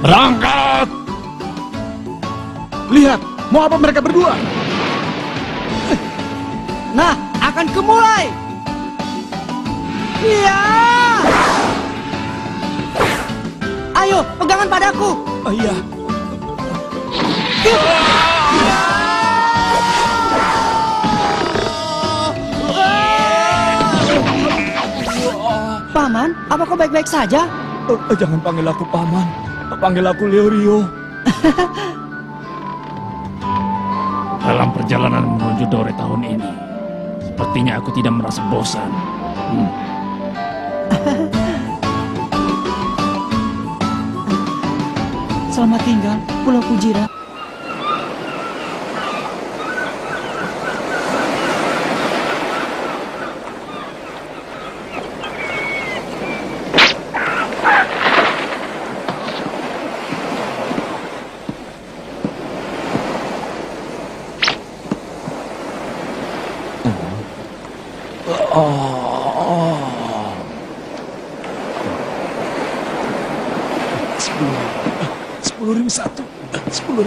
Berangkat! Lihat, mau apa mereka berdua? Nah, akan kumulai. Iya. Ayo, pegangan padaku. Oh iya. Paman, apa kau baik-baik saja? Jangan panggil aku paman. Panggil aku Leorio. Dalam perjalanan menuju Dore tahun ini, sepertinya aku tidak merasa bosan. Selamat tinggal, Pulau Kujira. Satu, 10.000.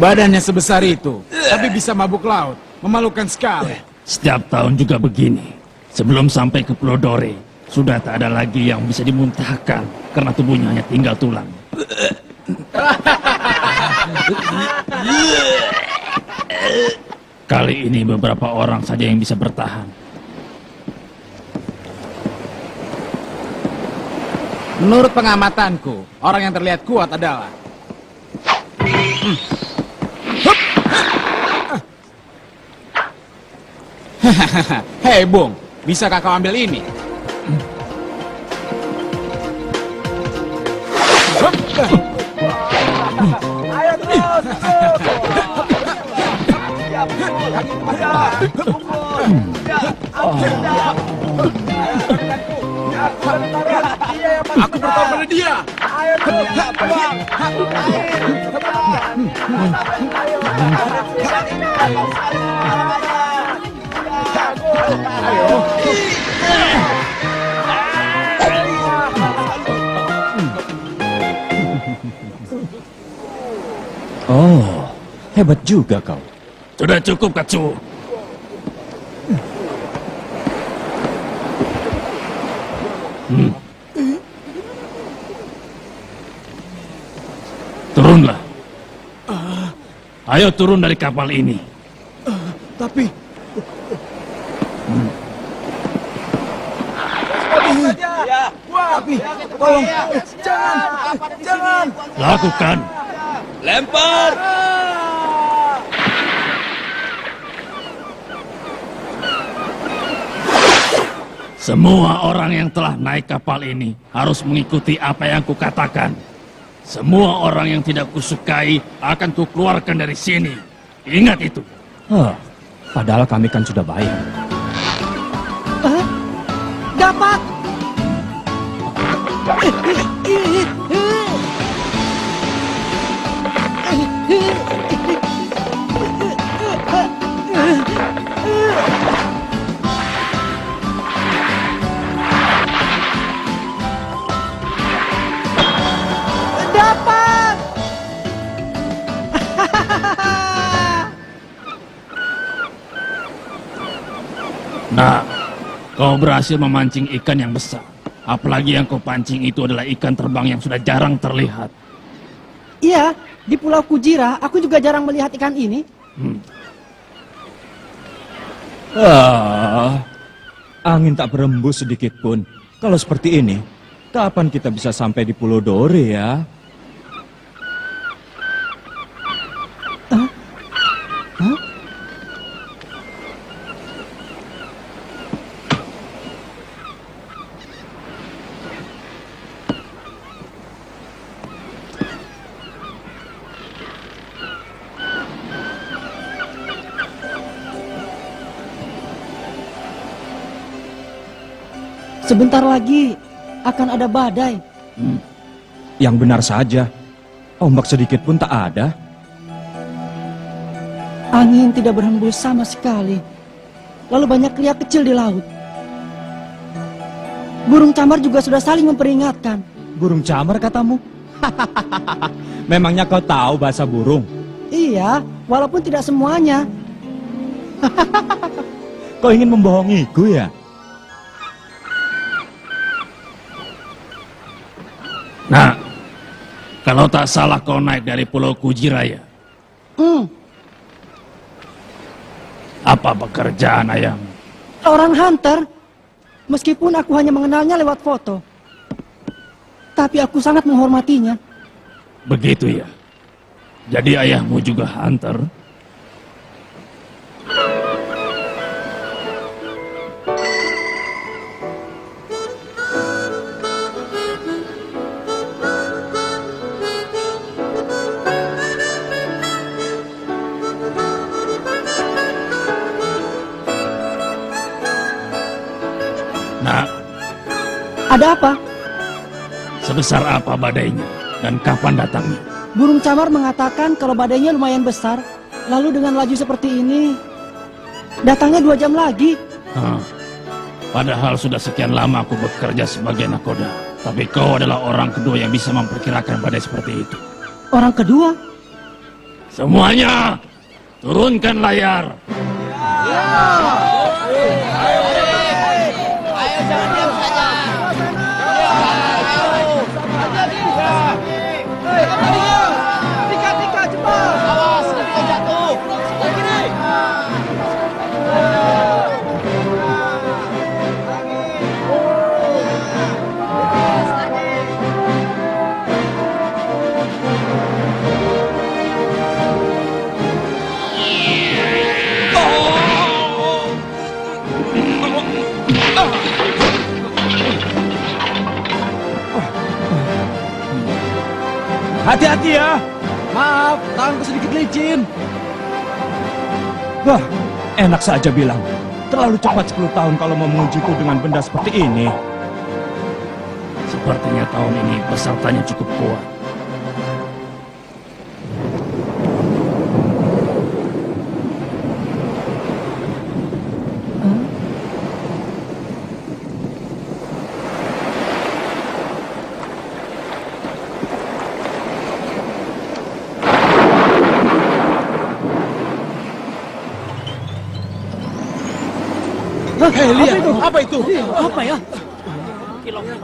Badannya sebesar itu, tapi bisa mabuk laut. Memalukan sekali. Setiap tahun juga begini. Sebelum sampai ke Pulau Dore, sudah tak ada lagi yang bisa dimuntahkan karena tubuhnya hanya tinggal tulang. Kali ini beberapa orang saja yang bisa bertahan. Menurut pengamatanku, orang yang terlihat kuat adalah... Hei Bung, bisakah kau ambil ini? Ayo terus. Aku bertahan pada dia. Ayo terus. Oh, hebat juga kau. Sudah cukup, Katsu. Turunlah. Ayo turun dari kapal ini. Tapi... Tapi, tolong, jangan. Lakukan. Lempar! Semua orang yang telah naik kapal ini harus mengikuti apa yang kukatakan. Semua orang yang tidak kusukai akan kukeluarkan dari sini. Ingat itu. Padahal kami kan sudah baik. Dapat. Dapat. Nah, kau berhasil memancing ikan yang besar. Apalagi yang kau pancing itu adalah ikan terbang yang sudah jarang terlihat. Iya, di Pulau Kujira aku juga jarang melihat ikan ini. Angin tak berembus sedikit pun. Kalau seperti ini, kapan kita bisa sampai di Pulau Dore ya? Sebentar lagi akan ada badai. Yang benar saja, ombak sedikit pun tak ada. Angin tidak berhembus sama sekali. Lalu banyak kriak kecil di laut. Burung camar juga sudah saling memperingatkan. Burung camar katamu? Memangnya kau tahu bahasa burung? Iya, walaupun tidak semuanya. Kau ingin membohongiku ya? Nah, kalau tak salah kau naik dari Pulau Kujira ya? Apa pekerjaan ayahmu? Orang hunter. Meskipun aku hanya mengenalnya lewat foto. Tapi aku sangat menghormatinya. Begitu ya? Jadi ayahmu juga hunter? Nah, Ada apa? sebesar apa badainya dan kapan datangnya? Burung camar mengatakan kalau badainya lumayan besar. Lalu dengan laju seperti ini, datangnya 2 jam lagi. Hah. Padahal sudah sekian lama aku bekerja sebagai nakoda. Tapi kau adalah orang kedua yang bisa memperkirakan badai seperti itu. Orang kedua? Semuanya, turunkan layar. Hati-hati ya. Maaf, tanganku sedikit licin. Wah, enak saja bilang. Terlalu cepat 10 tahun kalau mau mengujiku dengan benda seperti ini. Sepertinya tahun ini pesertanya cukup kuat. Hei, lihat. Apa itu? Apa ya?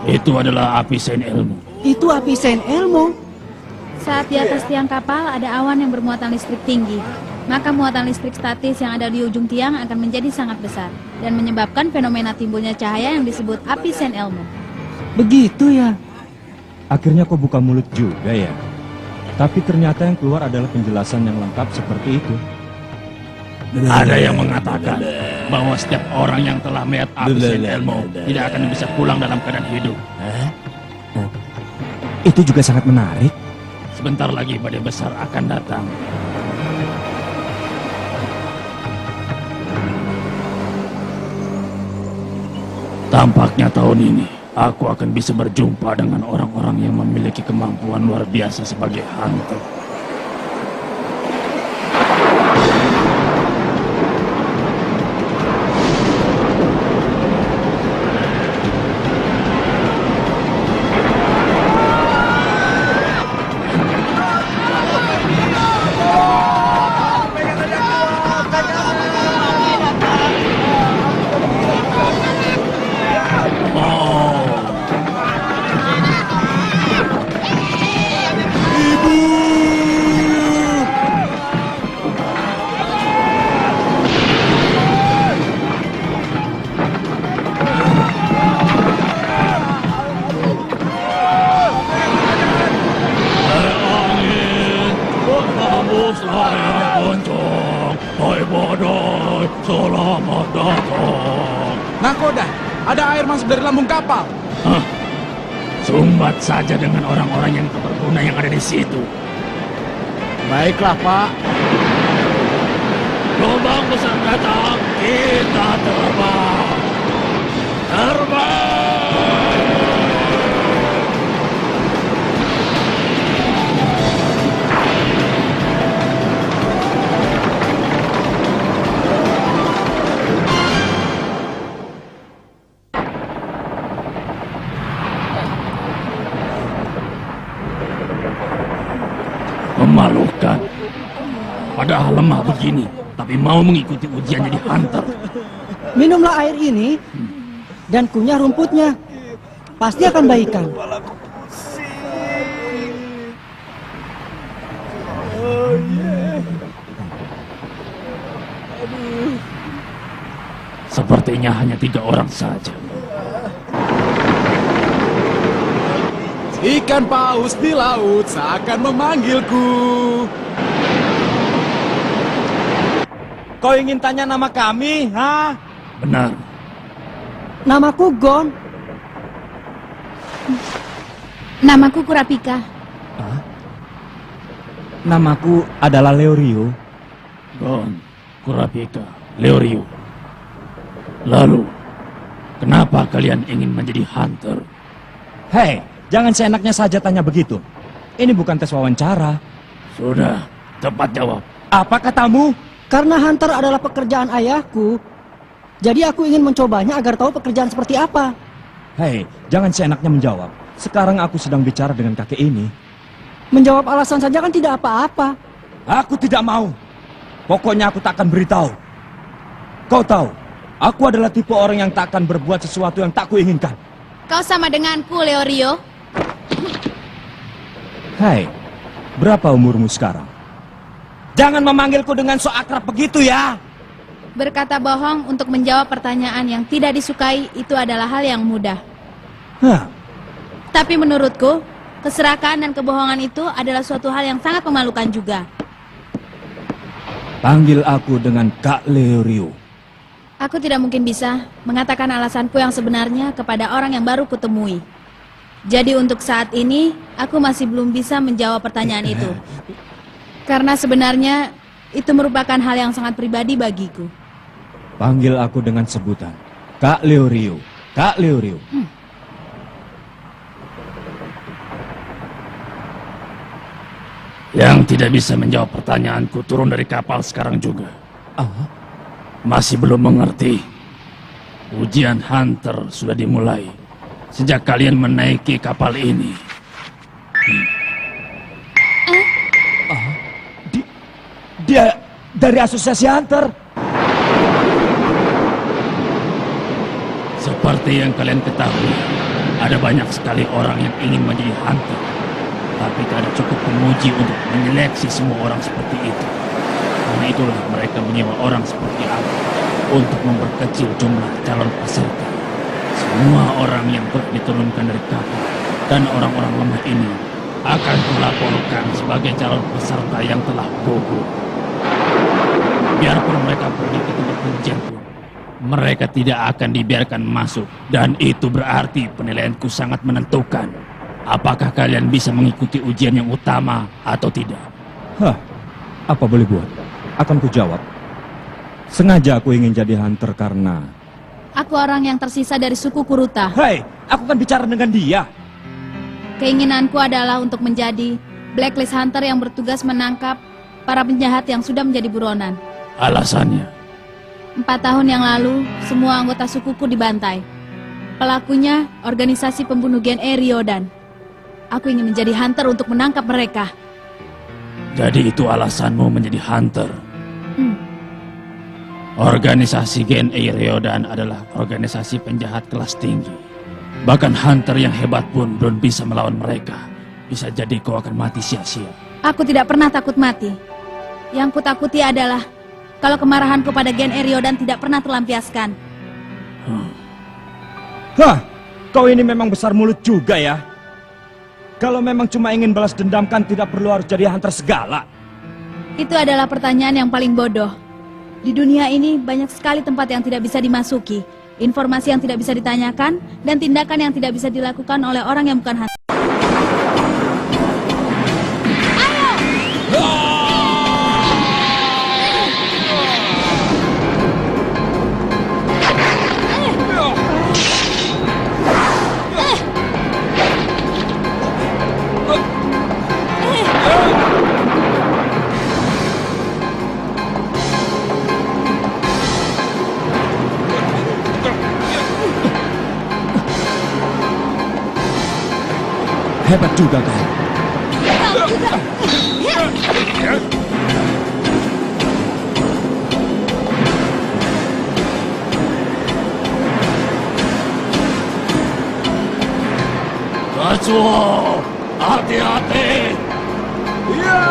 Itu adalah api Saint Elmo. Itu api Saint Elmo. Saat di atas tiang kapal ada awan yang bermuatan listrik tinggi, maka muatan listrik statis yang ada di ujung tiang akan menjadi sangat besar dan menyebabkan fenomena timbulnya cahaya yang disebut api Saint Elmo. Begitu ya. Akhirnya kau buka mulut juga ya. Tapi ternyata yang keluar adalah penjelasan yang lengkap seperti itu. Ada yang mengatakan bahwa setiap orang yang telah melihat api Saint Elmo tidak akan bisa pulang dalam keadaan hidup. Itu juga sangat menarik. Sebentar lagi badai besar akan datang. Tampaknya tahun ini aku akan bisa berjumpa dengan orang-orang yang memiliki kemampuan luar biasa sebagai hunter. Selamat datang. Nakoda, ada air masuk dari lambung kapal. Hah? Sumbat saja dengan orang-orang yang tak berguna yang ada di situ. Baiklah, Pak. Gelombang besar datang, kita terbang. Terbang! Memalukan. Padahal lemah begini, tapi mau mengikuti ujian jadi hunter. Minumlah air ini dan kunyah rumputnya. Pasti akan baikan. Sepertinya hanya 3 orang saja. Ikan paus di laut seakan memanggilku. Kau ingin tanya nama kami, ha? Benar. Namaku Gon. Namaku Kurapika. Namaku adalah Leorio. Gon, Kurapika, Leorio. Lalu, kenapa kalian ingin menjadi hunter? Hei, jangan seenaknya saja tanya begitu. Ini bukan tes wawancara. Sudah, cepat jawab. Apa katamu? Karena hunter adalah pekerjaan ayahku. Jadi aku ingin mencobanya agar tahu pekerjaan seperti apa. Hei, jangan seenaknya menjawab. Sekarang aku sedang bicara dengan kakek ini. Menjawab alasan saja kan tidak apa-apa. Aku tidak mau. Pokoknya aku tak akan beritahu. Kau tahu, aku adalah tipe orang yang tak akan berbuat sesuatu yang tak kuinginkan. Kau sama denganku, Leorio. Hei, berapa umurmu sekarang? Jangan memanggilku dengan so akrab begitu ya. Berkata bohong untuk menjawab pertanyaan yang tidak disukai itu adalah hal yang mudah. Hah, Tapi menurutku, keserakahan dan kebohongan itu adalah suatu hal yang sangat memalukan juga. panggil aku dengan Kak Leorio. Aku tidak mungkin bisa mengatakan alasanku yang sebenarnya kepada orang yang baru kutemui. Jadi untuk saat ini, aku masih belum bisa menjawab pertanyaan itu. Karena sebenarnya, itu merupakan hal yang sangat pribadi bagiku. Panggil aku dengan sebutan Kak Leorio. Kak Leorio. Yang tidak bisa menjawab pertanyaanku turun dari kapal sekarang juga. Masih belum mengerti. Ujian hunter sudah dimulai sejak kalian menaiki kapal ini. Dia dari asosiasi hunter. Seperti yang kalian ketahui, ada banyak sekali orang yang ingin menjadi hunter. Tapi tak ada cukup penguji untuk menyeleksi semua orang seperti itu. Karena itulah mereka menyewa orang seperti aku untuk memperkecil jumlah calon peserta. Semua orang yang telah diturunkan dari kapal dan orang-orang lemah ini akan kulaporkan sebagai calon peserta yang telah gugur. Biarpun mereka pergi ke tempat pengujian pun, mereka tidak akan dibiarkan masuk. Dan itu berarti penilaianku sangat menentukan. Apakah kalian bisa mengikuti ujian yang utama atau tidak? Hah, apa boleh buat? Akan ku jawab. Sengaja aku ingin jadi hunter karena... Aku orang yang tersisa dari suku Kuruta. Hei, aku kan bicara dengan dia. Keinginanku adalah untuk menjadi blacklist hunter yang bertugas menangkap para penjahat yang sudah menjadi buronan. Alasannya? 4 tahun yang lalu, semua anggota sukuku dibantai. Pelakunya organisasi pembunuh Gen E Ryodan. Aku ingin menjadi hunter untuk menangkap mereka. Jadi itu alasanmu menjadi hunter? Organisasi Gen E Ryodan adalah organisasi penjahat kelas tinggi. Bahkan hunter yang hebat pun belum bisa melawan mereka. Bisa jadi kau akan mati sia-sia. Aku tidak pernah takut mati. Yang kutakuti adalah kalau kemarahanku pada Gen E Ryodan tidak pernah terlampiaskan. Hah, kau ini memang besar mulut juga ya. Kalau memang cuma ingin balas dendam kan tidak perlu harus jadi hunter segala. Itu adalah pertanyaan yang paling bodoh. Di dunia ini banyak sekali tempat yang tidak bisa dimasuki, informasi yang tidak bisa ditanyakan, dan tindakan yang tidak bisa dilakukan oleh orang yang bukan hunter. Hebat juga kan? Kazuo, hati-hati. Iya.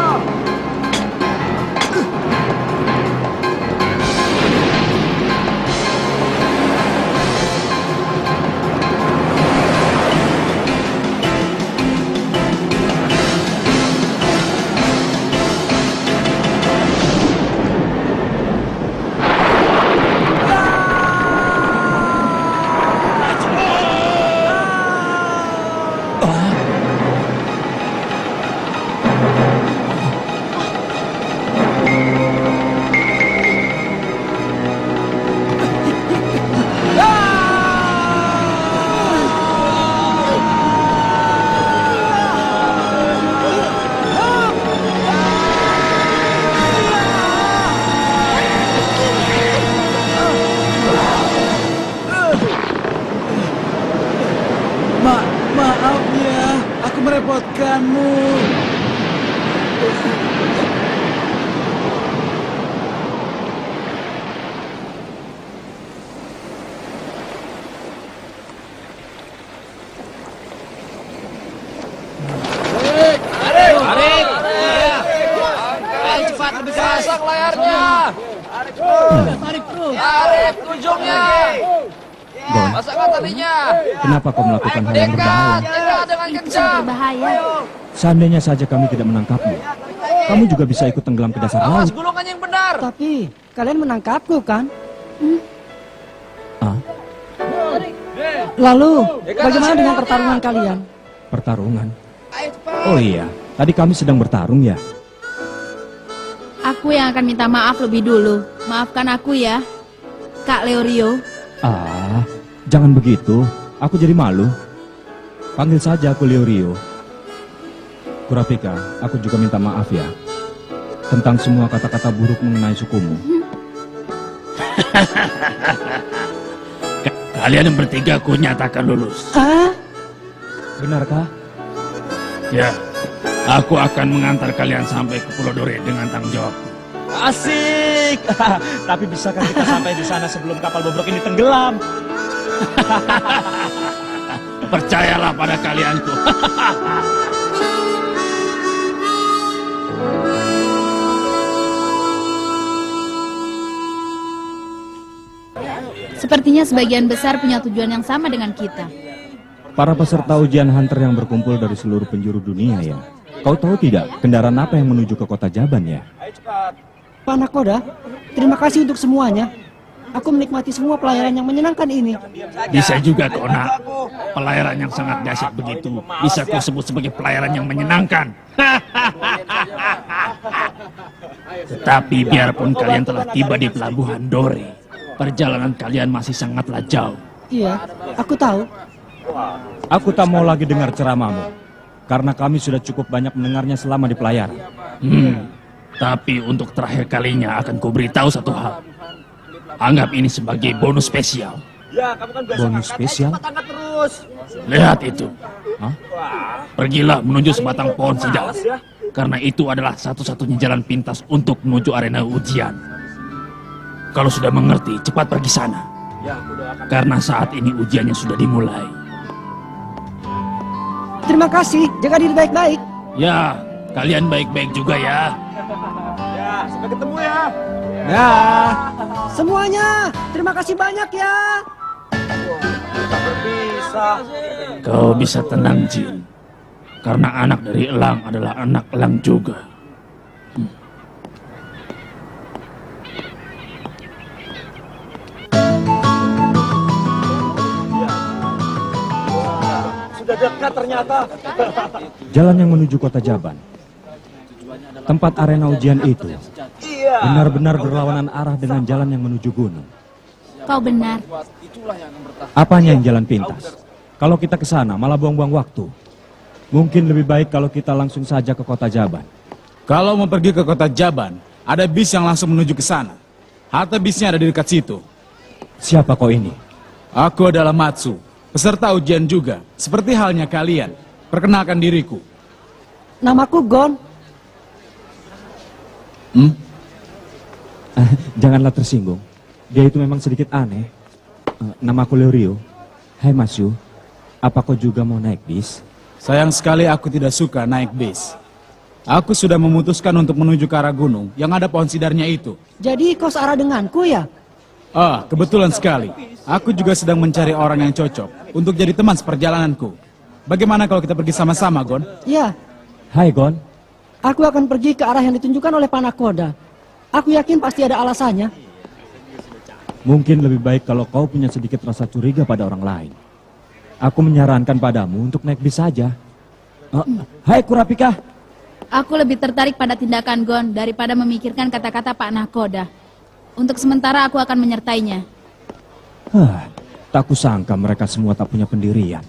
Maaf ya, aku merepotkanmu. Pasang layarnya. Tarik ujungnya. Gon, Pasangkan talinya. kenapa kau melakukan hal yang berbahaya? Dekat dengan Itu sangat kencang. berbahaya. Seandainya saja kami tidak menangkapmu, kamu juga bisa ikut tenggelam ke dasar Awas laut. gulungannya yang benar. Tapi kalian menangkapku kan? Ah, Lalu, bagaimana dengan pertarungan kalian? pertarungan. Oh iya, tadi kami sedang bertarung ya. Aku yang akan minta maaf lebih dulu. Maafkan aku ya, Kak Leorio. Ah, jangan begitu. Aku jadi malu. Panggil saja aku Leorio. Kurapika, aku juga minta maaf ya. Tentang semua kata-kata buruk mengenai sukumu. Kalian bertiga ku nyatakan lulus. Ah, Benarkah? Ya, aku akan mengantar kalian sampai ke Pulau Dore dengan tanggung jawab. Asik. Tapi bisakah kita sampai di sana sebelum kapal bobrok ini tenggelam? Percayalah pada kalianku. Sepertinya sebagian besar punya tujuan yang sama dengan kita. Para peserta ujian hunter yang berkumpul dari seluruh penjuru dunia ya. Kau tahu tidak kendaraan apa yang menuju ke kota Jaban ya? Pak Nakoda, terima kasih untuk semuanya. Aku menikmati semua pelayaran yang menyenangkan ini. Bisa juga Kona. Pelayaran yang sangat dahsyat begitu bisa kau sebut sebagai pelayaran yang menyenangkan. Tetapi biarpun kalian telah tiba di pelabuhan Dore, perjalanan kalian masih sangatlah jauh. Iya, aku tahu. Aku tak mau lagi dengar ceramahmu. Karena kami sudah cukup banyak mendengarnya selama di pelayaran. Tapi untuk terakhir kalinya akan kuberitahu satu hal. Anggap ini sebagai bonus spesial. Bonus spesial? Lihat itu. Hah? Pergilah menuju sebatang pohon sigala. Karena itu adalah satu-satunya jalan pintas untuk menuju arena ujian. Kalau sudah mengerti, cepat pergi sana. Karena saat ini ujiannya sudah dimulai. Terima kasih, jaga diri baik-baik. Ya, kalian baik-baik juga ya. Dah. Semuanya, terima kasih banyak ya. Kau bisa tenang, Jin. Karena anak dari elang adalah anak elang juga. Jalan yang menuju kota Jaban. Tempat arena ujian itu benar-benar berlawanan arah dengan jalan yang menuju gunung. Kau benar. Apanya yang jalan pintas? Kalau kita ke sana malah buang-buang waktu. Mungkin lebih baik kalau kita langsung saja ke kota Jaban. Kalau mau pergi ke kota Jaban, ada bis yang langsung menuju ke sana. Halte bisnya ada di dekat situ. Siapa kau ini? Aku adalah Matsu, peserta ujian juga, seperti halnya kalian. Perkenalkan diriku. Namaku Gon. Janganlah tersinggung. Dia itu memang sedikit aneh. Nama aku Leorio. Hai Mas Yu, apa kau juga mau naik bis? Sayang sekali aku tidak suka naik bis. Aku sudah memutuskan untuk menuju ke arah gunung yang ada pohon sidarnya itu. Jadi kau searah denganku ya? Kebetulan sekali. Aku juga sedang mencari orang yang cocok untuk jadi teman seperjalananku. Bagaimana kalau kita pergi sama-sama, Gon? Ya, Hai Gon. aku akan pergi ke arah yang ditunjukkan oleh Panakoda. Aku yakin pasti ada alasannya. Mungkin lebih baik kalau kau punya sedikit rasa curiga pada orang lain. Aku menyarankan padamu untuk naik bis saja. Hai Kurapika. Aku lebih tertarik pada tindakan Gon daripada memikirkan kata-kata Pak Nakoda. Untuk sementara aku akan menyertainya. Tak kusangka mereka semua tak punya pendirian.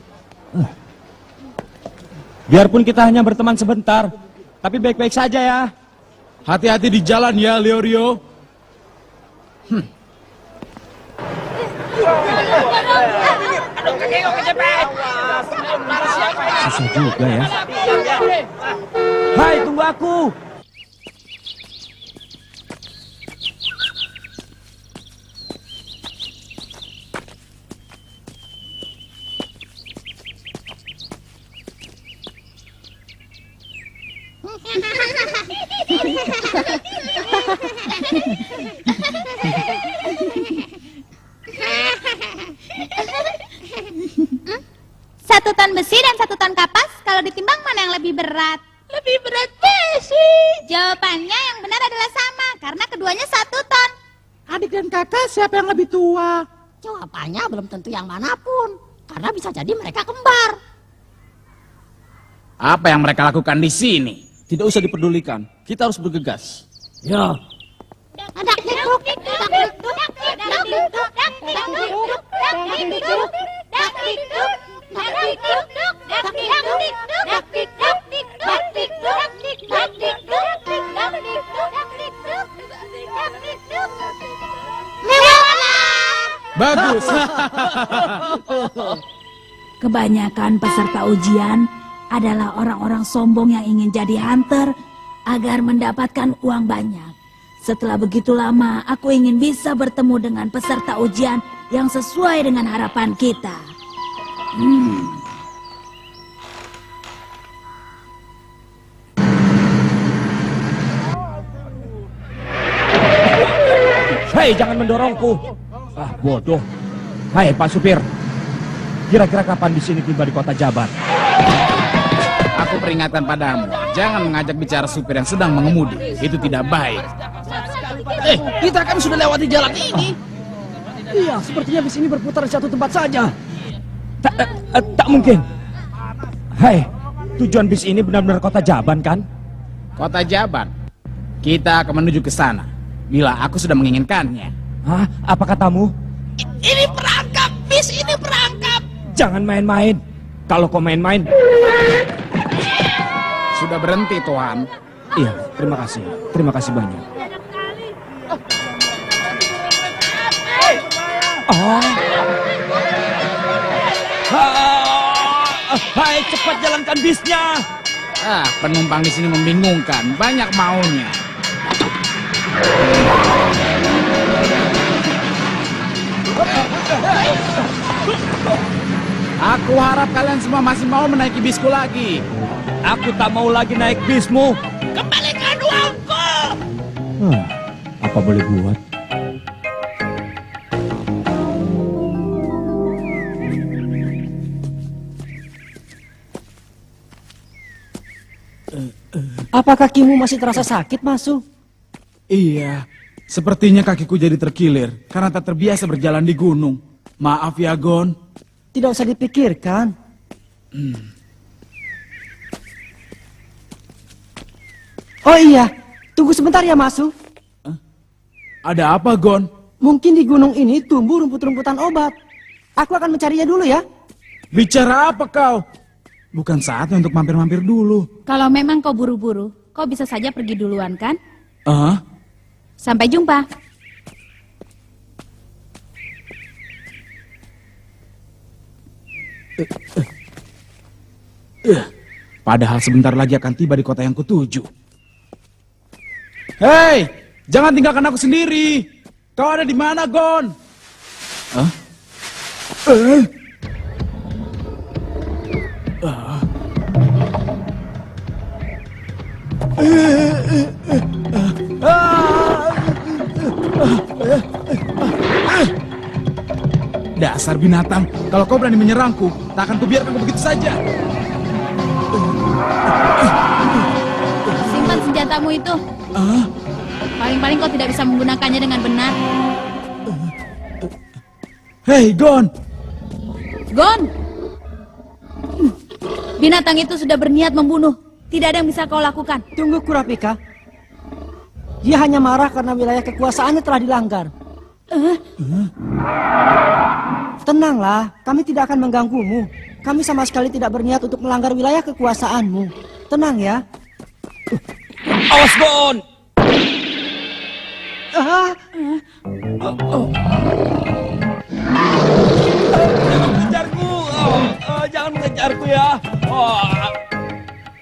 Biarpun kita hanya berteman sebentar, tapi baik-baik saja ya. Hati-hati di jalan ya, Leorio. Susah juga ya. Hai, tunggu aku. Satu ton besi dan satu ton kapas, kalau ditimbang mana yang lebih berat? Lebih berat besi. Jawabannya yang benar adalah sama, karena keduanya 1 ton. Adik dan kakak siapa yang lebih tua? Jawabannya belum tentu yang manapun, karena bisa jadi mereka kembar. Apa yang mereka lakukan di sini? Tidak usah dipedulikan, kita harus bergegas. Ya, Dak dikduk, dak dikduk, dak dikduk, dak dikduk, dak dikduk, dak dikduk, dak dikduk, dak dikduk, dak dikduk, dak dikduk, dak dikduk, dak dikduk, dak dikduk, dak dikduk. Bagus. Kebanyakan peserta ujian adalah orang-orang sombong yang ingin jadi hunter agar mendapatkan uang banyak. Setelah begitu lama, aku ingin bisa bertemu dengan peserta ujian yang sesuai dengan harapan kita. Hei, jangan mendorongku. Bodoh. Hai Pak Supir. Kira-kira kapan di sini tiba di kota Jaban? Aku peringatkan padamu, jangan mengajak bicara supir yang sedang mengemudi. Itu tidak baik. kita kan sudah lewati jalan ini. Iya, sepertinya bis ini berputar di satu tempat saja. Tak mungkin. Hai, tujuan bis ini benar-benar kota Jaban kan? Kota Jaban. Kita akan menuju ke sana. Bila aku sudah menginginkannya. Hah? Apa katamu? Ini perangkap, bis ini perangkap. Jangan main-main. Kalau kau main-main... Sudah berhenti, Tuhan. Iya, terima kasih. Terima kasih banyak. Hai, cepat jalankan bisnya. Penumpang di sini membingungkan. Banyak maunya. Aku harap kalian semua masih mau menaiki bisku lagi. Aku tak mau lagi naik bismu. Kembalikan uangku. Apa boleh buat? Apa kakimu masih terasa sakit, Masu? Iya, sepertinya kakiku jadi terkilir karena tak terbiasa berjalan di gunung. Maaf ya, Gon. Tidak usah dipikirkan. Oh iya, tunggu sebentar ya, Masu. Ada apa, Gon? Mungkin di gunung ini tumbuh rumput-rumputan obat. Aku akan mencarinya dulu ya. Bicara apa kau? Bukan saatnya untuk mampir-mampir dulu. Kalau memang kau buru-buru, kau bisa saja pergi duluan kan? Sampai jumpa. Padahal sebentar lagi akan tiba di kota yang kutuju. Hei, jangan tinggalkan aku sendiri. Kau ada di mana, Gon? Hah? Dasar binatang, kalau kau berani menyerangku, tak akan kubiarkan kau begitu saja. Simpan senjatamu itu. Paling-paling kau tidak bisa menggunakannya dengan benar. Hei, Gon! Gon! Binatang itu sudah berniat membunuh. Tidak ada yang bisa kau lakukan. Tunggu, Kurapika. Dia hanya marah karena wilayah kekuasaannya telah dilanggar. Tenanglah, kami tidak akan mengganggumu. Kami sama sekali tidak berniat untuk melanggar wilayah kekuasaanmu. Tenang ya. Awas, Gon! Jangan mengejarku! Jangan mengejarku ya!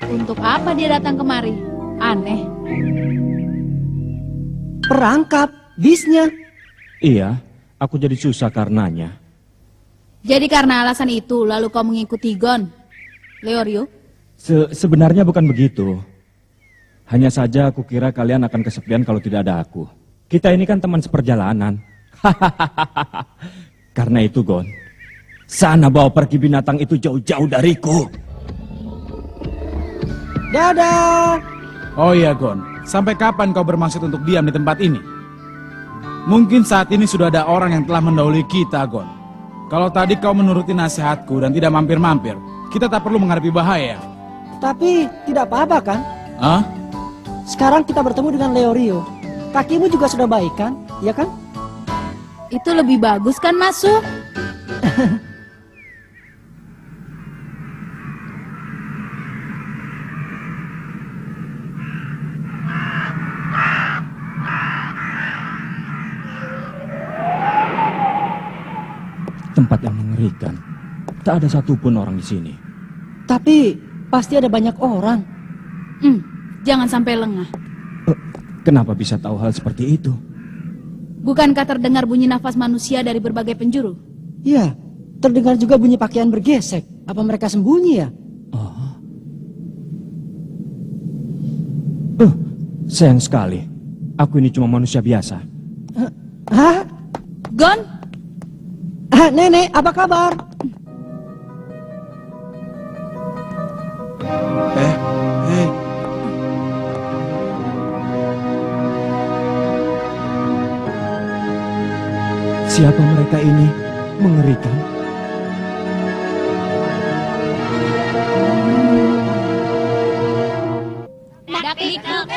Untuk apa dia datang kemari? Aneh. Perangkap, bisnya. Iya, aku jadi susah karenanya. Jadi karena alasan itu, lalu kau mengikuti Gon, Leorio? Sebenarnya bukan begitu. Hanya saja aku kira kalian akan kesepian kalau tidak ada aku. Kita ini kan teman seperjalanan. Karena itu, Gon, sana bawa pergi binatang itu jauh-jauh dariku. Dadah. Oh iya, Gon. Sampai kapan kau bermaksud untuk diam di tempat ini? Mungkin saat ini sudah ada orang yang telah mendahului kita, Gon. Kalau tadi kau menuruti nasihatku dan tidak mampir-mampir, kita tak perlu menghadapi bahaya. Tapi tidak apa-apa kan? Hah? Sekarang kita bertemu dengan Leorio. Kakimu juga sudah baik kan? Ya kan? Itu lebih bagus kan, Masu? Tempat yang mengerikan. Tak ada satupun orang di sini. Tapi pasti ada banyak orang. Jangan sampai lengah. Kenapa bisa tahu hal seperti itu? Bukankah terdengar bunyi nafas manusia dari berbagai penjuru? Ya, terdengar juga bunyi pakaian bergesek. Apa mereka sembunyi ya? Sayang sekali. Aku ini cuma manusia biasa. Hah? Gon? Nenek, apa kabar? Hei. Siapa mereka ini? Mengerikan. Dak-dik-duk,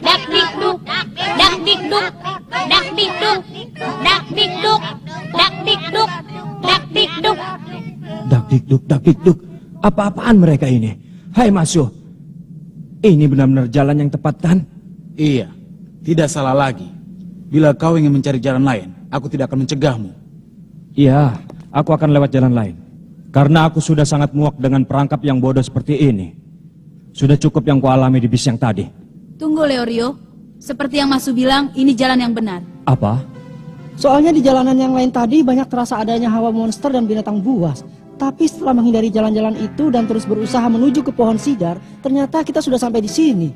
dak-dik-duk, dak-dik-duk, dak-dik-duk, dak-dik-duk, dak-dik-duk, dak-dik-duk. Dak-dik-duk, dak-dik-duk. Apa-apaan mereka ini? Hai Masu, ini benar-benar jalan yang tepat kan? Iya, tidak salah lagi. Bila kau ingin mencari jalan lain, aku tidak akan mencegahmu. Iya, aku akan lewat jalan lain. Karena aku sudah sangat muak dengan perangkap yang bodoh seperti ini. Sudah cukup yang kualami di bis yang tadi. Tunggu, Leorio. Seperti yang Masu bilang, ini jalan yang benar. Apa? Soalnya di jalanan yang lain tadi banyak terasa adanya hawa monster dan binatang buas. Tapi setelah menghindari jalan-jalan itu dan terus berusaha menuju ke pohon sidar, ternyata kita sudah sampai di sini.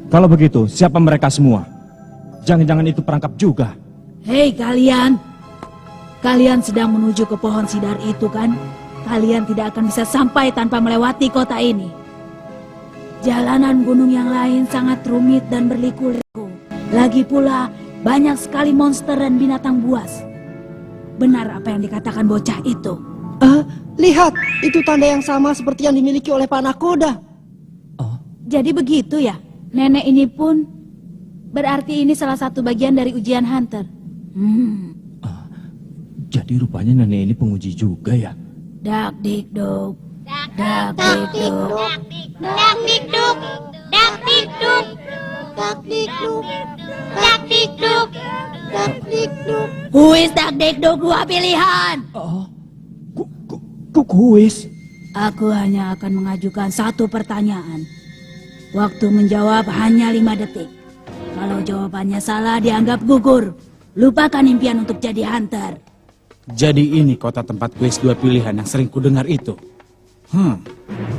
Kalau begitu, siapa mereka semua? Jangan-jangan itu perangkap juga. Hei kalian. Kalian sedang menuju ke pohon sidar itu kan? Kalian tidak akan bisa sampai tanpa melewati kota ini. Jalanan gunung yang lain sangat rumit dan berliku-liku. Lagi pula, banyak sekali monster dan binatang buas. Benar apa yang dikatakan bocah itu. Lihat, itu tanda yang sama seperti yang dimiliki oleh Pak Nakoda. Jadi begitu ya? Nenek ini pun berarti ini salah satu bagian dari ujian Hunter. Jadi rupanya nenek ini penguji juga ya? Dak-dik-duk, Dak-dik-duk, dak-dik-duk, dak-dik-duk, dak-dik-duk, dak-dik-duk, dak-dik-duk. Kuis dak-dik-duk dua pilihan. Kuis? Aku hanya akan mengajukan satu pertanyaan. Waktu menjawab hanya 5 detik. Kalau jawabannya salah dianggap gugur. Lupakan impian untuk jadi hunter. Jadi ini kota tempat kuis 2 pilihan yang sering kudengar itu.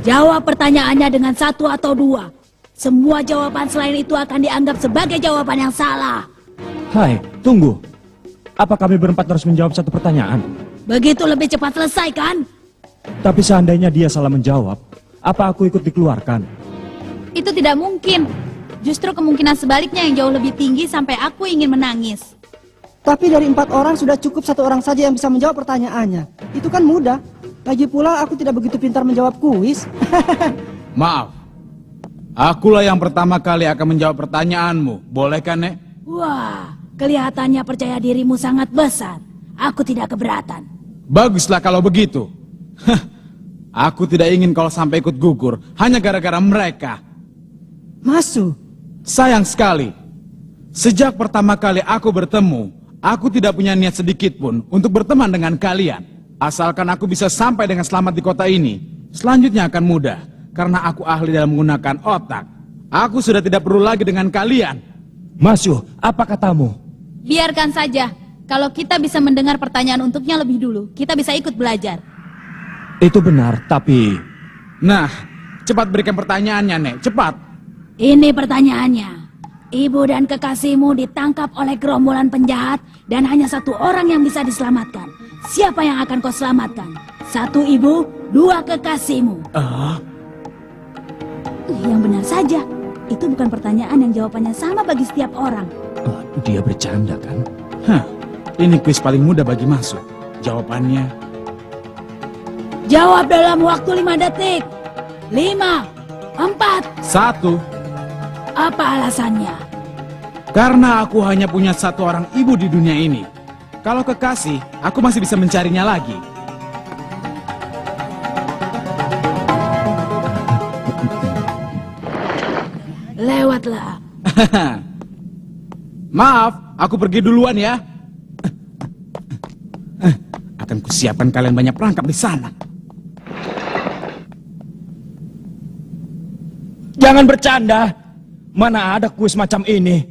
Jawab pertanyaannya dengan 1 atau 2. Semua jawaban selain itu akan dianggap sebagai jawaban yang salah. Hai, tunggu. Apa kami berempat harus menjawab satu pertanyaan? Begitu lebih cepat selesai kan? Tapi seandainya dia salah menjawab, apa aku ikut dikeluarkan? Itu tidak mungkin. Justru kemungkinan sebaliknya yang jauh lebih tinggi sampai aku ingin menangis. Tapi dari 4 orang sudah cukup 1 orang saja yang bisa menjawab pertanyaannya. Itu kan mudah. Lagi pula aku tidak begitu pintar menjawab kuis. Maaf. Akulah yang pertama kali akan menjawab pertanyaanmu. Boleh kan, Nek? Wah, kelihatannya percaya dirimu sangat besar. Aku tidak keberatan. Baguslah kalau begitu. Aku tidak ingin kau sampai ikut gugur hanya gara-gara mereka. Masuk. Sayang sekali. Sejak pertama kali aku bertemu, aku tidak punya niat sedikit pun untuk berteman dengan kalian. Asalkan aku bisa sampai dengan selamat di kota ini, selanjutnya akan mudah. Karena aku ahli dalam menggunakan otak. Aku sudah tidak perlu lagi dengan kalian. Masyu, apa katamu? Biarkan saja. Kalau kita bisa mendengar pertanyaan untuknya lebih dulu, kita bisa ikut belajar. Itu benar, tapi... Nah, cepat berikan pertanyaannya, Nek. Cepat. Ini pertanyaannya. Ibu dan kekasihmu ditangkap oleh gerombolan penjahat dan hanya 1 orang yang bisa diselamatkan. Siapa yang akan kau selamatkan? 1 ibu, 2 kekasihmu. Yang benar saja. Itu bukan pertanyaan yang jawabannya sama bagi setiap orang. Dia bercanda kan? Ini kuis paling mudah bagi masuk. Jawabannya... Jawab dalam waktu 5 detik. 5, 4. 1. Apa alasannya? Karena aku hanya punya 1 orang ibu di dunia ini. Kalau kekasih, aku masih bisa mencarinya lagi. Lewatlah. Maaf, aku pergi duluan ya. Akan kusiapkan kalian banyak perangkap di sana. Jangan bercanda. Mana ada kuis macam ini?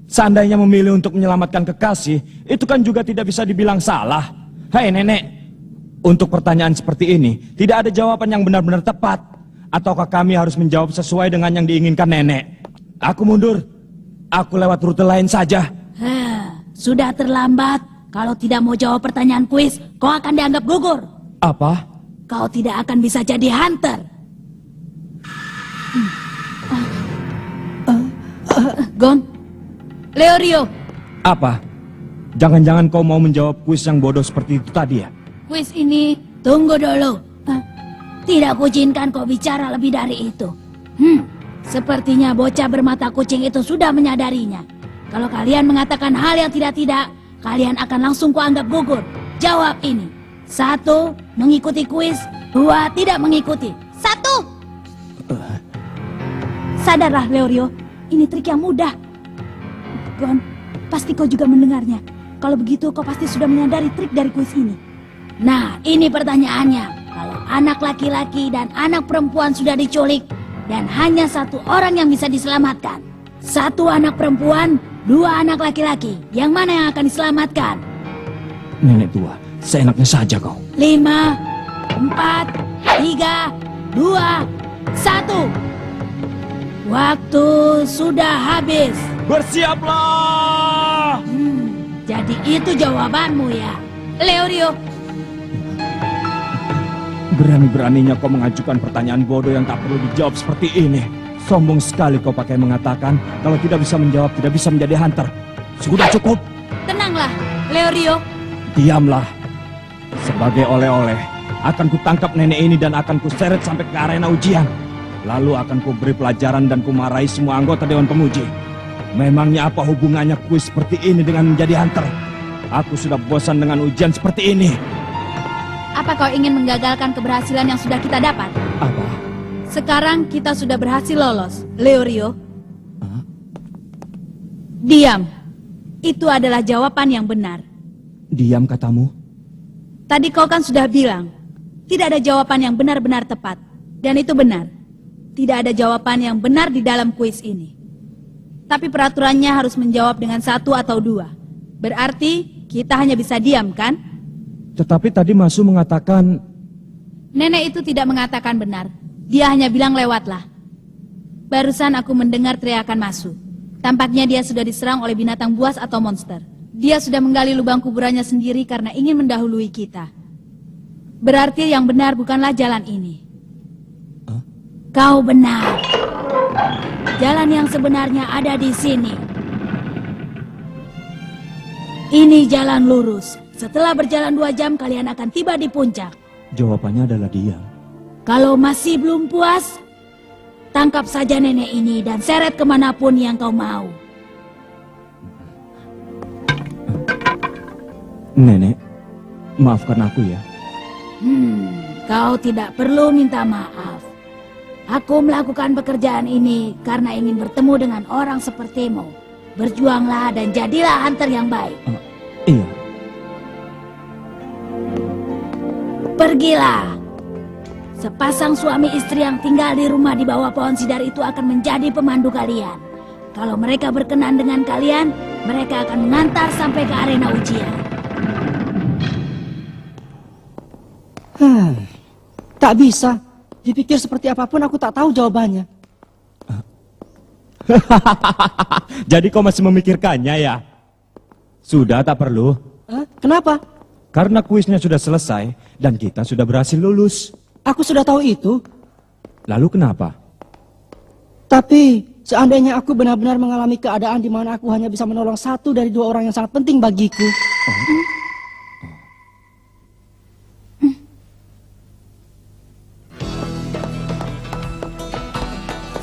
Seandainya memilih untuk menyelamatkan kekasih, itu kan juga tidak bisa dibilang salah. Hai nenek, untuk pertanyaan seperti ini, tidak ada jawaban yang benar-benar tepat. Ataukah kami harus menjawab sesuai dengan yang diinginkan nenek? Aku mundur. Aku lewat rute lain saja. Sudah terlambat. Kalau tidak mau jawab pertanyaan kuis, kau akan dianggap gugur. Apa? Kau tidak akan bisa jadi hunter. Gon, Leorio, Apa? Jangan-jangan kau mau menjawab kuis yang bodoh seperti itu tadi ya? kuis ini... Tunggu dulu. Tidak kuizinkan kau bicara lebih dari itu. Sepertinya bocah bermata kucing itu sudah menyadarinya. Kalau kalian mengatakan hal yang tidak-tidak, kalian akan langsung kuanggap gugur. Jawab ini. 1, mengikuti kuis. 2, tidak mengikuti. 1. Sadarlah, Leorio. Ini trik yang mudah. Gon, pasti kau juga mendengarnya. Kalau begitu, kau pasti sudah menyadari trik dari kuis ini. Nah, ini pertanyaannya. Kalau anak laki-laki dan anak perempuan sudah diculik, dan hanya 1 orang yang bisa diselamatkan. 1 anak perempuan, 2 anak laki-laki. Yang mana yang akan diselamatkan? Nenek tua, seenaknya saja kau. 5, 4, 3, 2, 1. Waktu sudah habis. Bersiaplah! Jadi itu jawabanmu ya. Leorio, Berani-beraninya kau mengajukan pertanyaan bodoh yang tak perlu dijawab seperti ini. Sombong sekali kau pakai mengatakan kalau tidak bisa menjawab tidak bisa menjadi hunter. Sudah cukup. tenanglah. Leorio, Diamlah. Sebagai oleh-oleh, akan kutangkap nenek ini dan akan kuseret sampai ke arena ujian. Lalu akan kuberi pelajaran dan kumarahi semua anggota Dewan Penguji. Memangnya apa hubungannya kuis seperti ini dengan menjadi hunter? Aku sudah bosan dengan ujian seperti ini. apa kau ingin menggagalkan keberhasilan yang sudah kita dapat? Apa? Sekarang kita sudah berhasil lolos. Leorio, diam. Itu adalah jawaban yang benar. Diam katamu? Tadi kau kan sudah bilang, tidak ada jawaban yang benar-benar tepat. Dan itu benar. tidak ada jawaban yang benar di dalam kuis ini. Tapi peraturannya harus menjawab dengan 1 atau 2. Berarti kita hanya bisa diam, kan? Tetapi tadi Masu mengatakan... Nenek itu tidak mengatakan benar. Dia hanya bilang lewatlah. Barusan aku mendengar teriakan Masu. Tampaknya dia sudah diserang oleh binatang buas atau monster. Dia sudah menggali lubang kuburannya sendiri karena ingin mendahului kita. Berarti yang benar bukanlah jalan ini. Kau benar. Jalan yang sebenarnya ada di sini. Ini jalan lurus. Setelah berjalan 2 jam kalian akan tiba di puncak. Jawabannya adalah dia. Kalau masih belum puas, tangkap saja nenek ini dan seret kemanapun yang kau mau. Nenek, maafkan aku ya. Kau tidak perlu minta maaf. Aku melakukan pekerjaan ini karena ingin bertemu dengan orang sepertimu. Berjuanglah dan jadilah hunter yang baik. Iya. Pergilah. Sepasang suami istri yang tinggal di rumah di bawah pohon sidar itu akan menjadi pemandu kalian. Kalau mereka berkenan dengan kalian, mereka akan mengantar sampai ke arena ujian. Tak bisa. Dipikir seperti apapun aku tak tahu jawabannya. Jadi kau masih memikirkannya ya? Sudah, tak perlu. Kenapa? Karena kuisnya sudah selesai dan kita sudah berhasil lulus. Aku sudah tahu itu. Lalu kenapa? Tapi seandainya aku benar-benar mengalami keadaan di mana aku hanya bisa menolong 1 dari 2 orang yang sangat penting bagiku.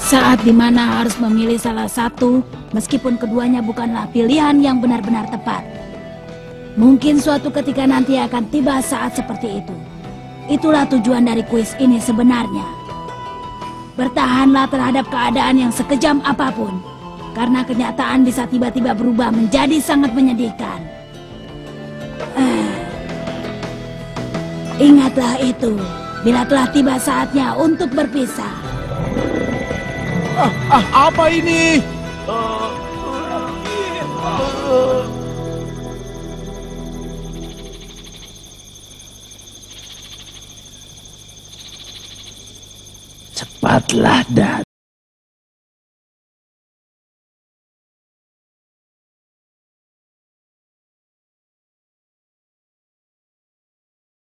Saat dimana harus memilih salah satu, meskipun keduanya bukanlah pilihan yang benar-benar tepat. Mungkin suatu ketika nanti akan tiba saat seperti itu. Itulah tujuan dari kuis ini sebenarnya. Bertahanlah terhadap keadaan yang sekejam apapun, karena kenyataan bisa tiba-tiba berubah menjadi sangat menyedihkan. Ingatlah itu, bila telah tiba saatnya untuk berpisah. Apa ini? Cepatlah, Dan.